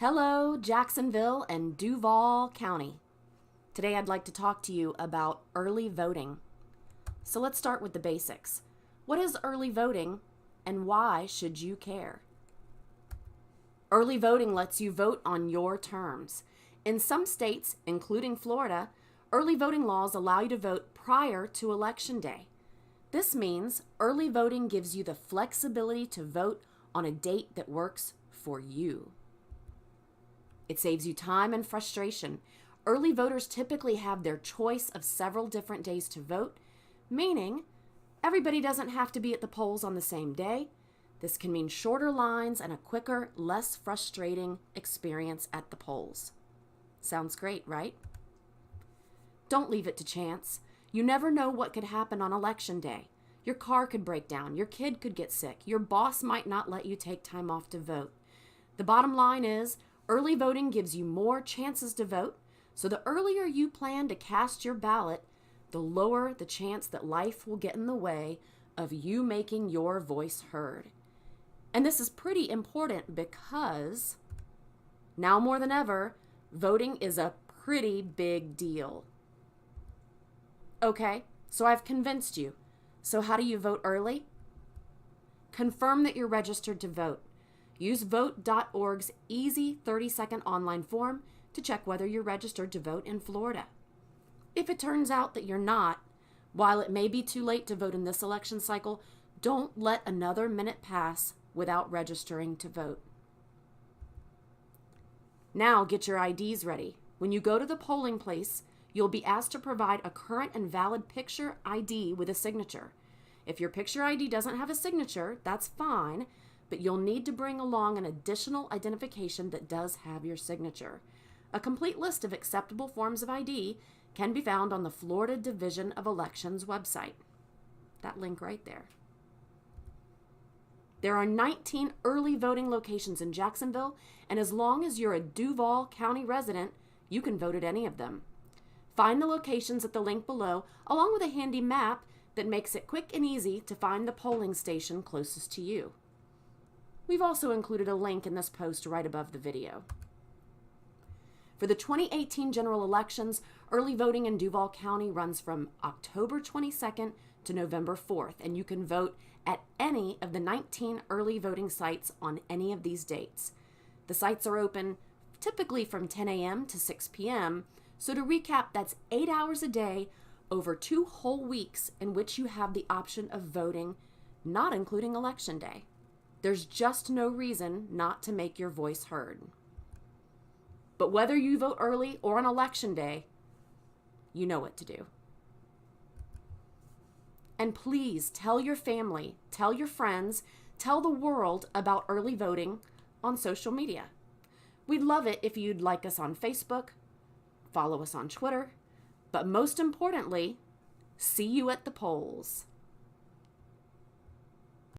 Hello, Jacksonville and Duval County. Today I'd like to talk to you about early voting. So let's start with the basics. What is early voting and why should you care? Early voting lets you vote on your terms. In some states, including Florida, early voting laws allow you to vote prior to Election Day. This means early voting gives you the flexibility to vote on a date that works for you. It saves you time and frustration. Early voters typically have their choice of several different days to vote, meaning everybody doesn't have to be at the polls on the same day. This can mean shorter lines and a quicker, less frustrating experience at the polls. Sounds great, right? Don't leave it to chance. You never know what could happen on Election Day. Your car could break down, your kid could get sick, your boss might not let you take time off to vote. The bottom line is, early voting gives you more chances to vote, so the earlier you plan to cast your ballot, the lower the chance that life will get in the way of you making your voice heard. And this is pretty important because now more than ever, voting is a pretty big deal. Okay, so I've convinced you. So how do you vote early? Confirm that you're registered to vote. Use vote.org's easy 30-second online form to check whether you're registered to vote in Florida. If it turns out that you're not, while it may be too late to vote in this election cycle, don't let another minute pass without registering to vote. Now get your IDs ready. When you go to the polling place, you'll be asked to provide a current and valid picture ID with a signature. If your picture ID doesn't have a signature, that's fine, but you'll need to bring along an additional identification that does have your signature. A complete list of acceptable forms of ID can be found on the Florida Division of Elections website. That link right there. There are 19 early voting locations in Jacksonville, and as long as you're a Duval County resident, you can vote at any of them. Find the locations at the link below, along with a handy map that makes it quick and easy to find the polling station closest to you. We've also included a link in this post right above the video. For the 2018 general elections, early voting in Duval County runs from October 22nd to November 4th, and you can vote at any of the 19 early voting sites on any of these dates. The sites are open typically from 10 a.m. to 6 p.m., so to recap, that's 8 hours a day over 2 whole weeks in which you have the option of voting, not including Election Day. There's just no reason not to make your voice heard. But whether you vote early or on Election Day, you know what to do. And please tell your family, tell your friends, tell the world about early voting on social media. We'd love it if you'd like us on Facebook, follow us on Twitter, but most importantly, see you at the polls.